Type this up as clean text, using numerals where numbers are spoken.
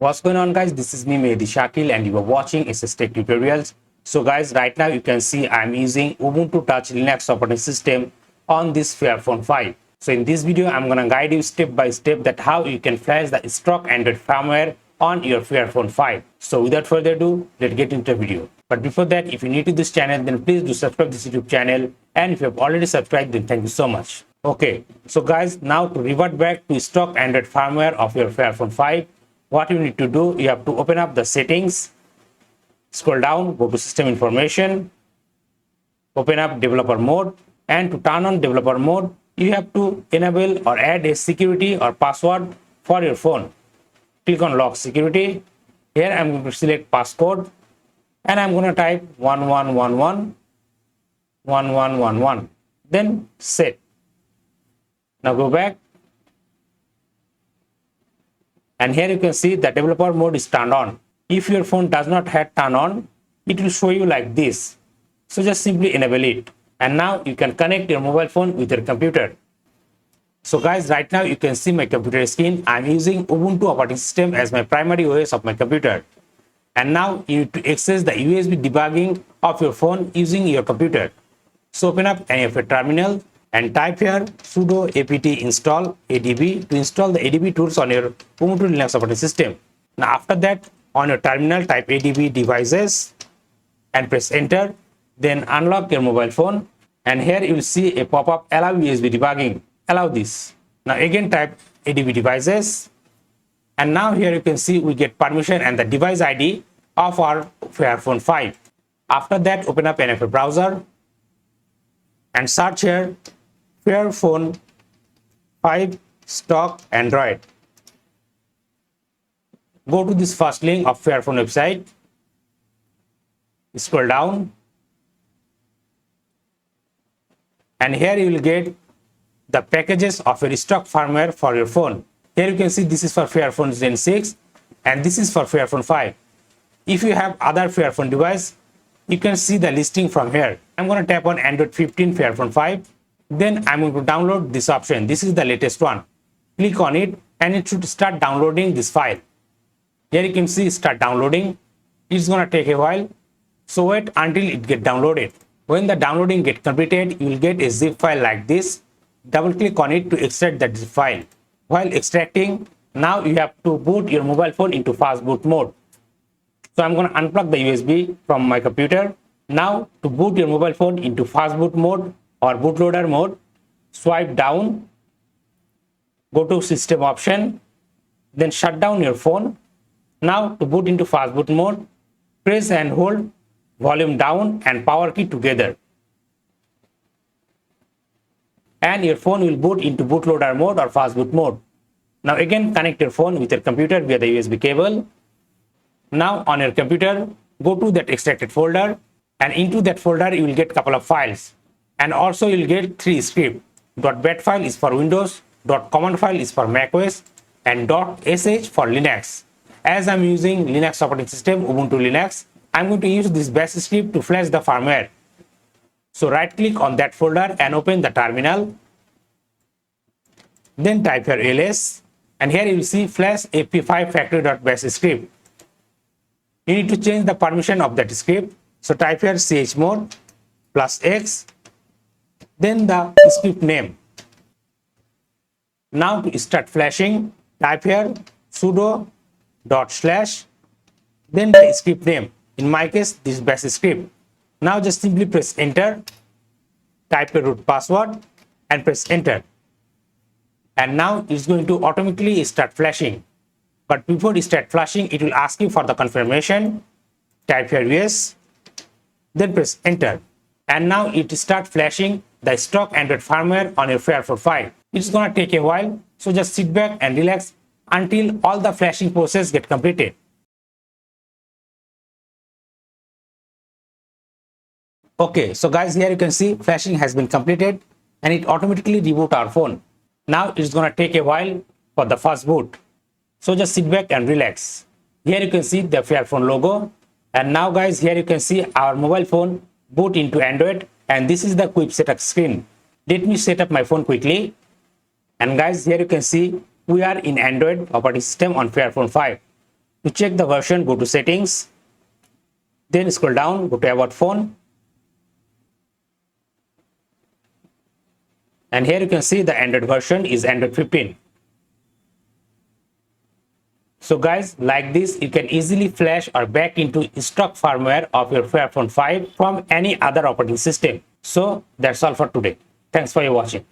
What's going on, guys? This is me, Mehdi Shakil, and you are watching SSTec tutorials. So guys, right now you can see I'm using Ubuntu Touch Linux operating system on this Fairphone 5. So in this video, I'm gonna guide you step by step that how you can flash the stock Android firmware on your Fairphone 5. So without further ado, let's get into the video. But before that, if you're new to this channel, then please do subscribe to this YouTube channel. And if you have already subscribed, then thank you so much. Okay, so guys, now to revert back to stock Android firmware of your Fairphone 5, what you need to do, you have to open up the settings, scroll down, go to system information, open up developer mode, and to turn on developer mode, you have to enable or add a security or password for your phone. Click on lock security. Here I'm going to select passcode and I'm going to type 1111 1111, then set. Now go back. And here you can see the developer mode is turned on. If your phone does not have turned on, it will show you like this. So just simply enable it. And now you can connect your mobile phone with your computer. So guys, right now you can see my computer screen. I'm using Ubuntu operating system as my primary OS of my computer. And now you need to access the USB debugging of your phone using your computer. So open up any of your terminal and type here sudo apt install adb to install the adb tools on your Ubuntu Linux operating system. Now after that, on your terminal type adb devices and press enter, then unlock your mobile phone, and here you will see a pop-up allow USB debugging. Allow this. Now again type adb devices, and now here you can see we get permission and the device ID of our Fairphone 5. After that, open up any of your browser and search here Fairphone 5 Stock Android. Go to this first link of Fairphone website. Scroll down. And here you will get the packages of your stock firmware for your phone. Here you can see this is for Fairphone Gen 6 and this is for Fairphone 5. If you have other Fairphone device, you can see the listing from here. I'm going to tap on Android 15 Fairphone 5. Then I'm going to download this option. This is the latest one. Click on it and it should start downloading this file. Here you can see start downloading. It's going to take a while. So wait until it gets downloaded. When the downloading gets completed, you will get a zip file like this. Double click on it to extract that zip file. While extracting, now you have to boot your mobile phone into fast boot mode. So I'm going to unplug the USB from my computer. Now to boot your mobile phone into fast boot mode or bootloader mode, swipe down, go to system option, then shut down your phone. Now to boot into fast boot mode, press and hold volume down and power key together. And your phone will boot into bootloader mode or fast boot mode. Now again connect your phone with your computer via the USB cable. Now on your computer, go to that extracted folder, and into that folder you will get a couple of files. And also you will get 3 scripts. .bat file is for Windows, .command file is for macOS, and .sh for Linux. As I'm using Linux operating system, Ubuntu Linux, I'm going to use this bash script to flash the firmware. So right click on that folder and open the terminal. Then type here ls, and here you will see flash ap5 factory.bash script. You need to change the permission of that script. So type here chmod +x, then the script name. Now to start flashing, type here sudo /, then the script name. In my case, this bash script. Now just simply press enter, type your root password and press enter. And now it's going to automatically start flashing. But before it start flashing, it will ask you for the confirmation. Type here yes, then press enter. And now it start flashing the stock Android firmware on your Fairphone 5. It's gonna take a while, so just sit back and relax until all the flashing process get completed. Okay, so guys, here you can see flashing has been completed and it automatically reboot our phone. Now it's gonna take a while for the first boot. So just sit back and relax. Here you can see the Fairphone logo. And now guys, here you can see our mobile phone boot into Android, and this is the quick setup screen. Let me set up my phone quickly. And guys, here you can see we are in Android operating system on Fairphone 5. To check the version, go to settings, then scroll down, go to about phone, and here you can see the Android version is Android 15. So guys, like this, you can easily flash or back into stock firmware of your Fairphone 5 from any other operating system. So that's all for today. Thanks for your watching.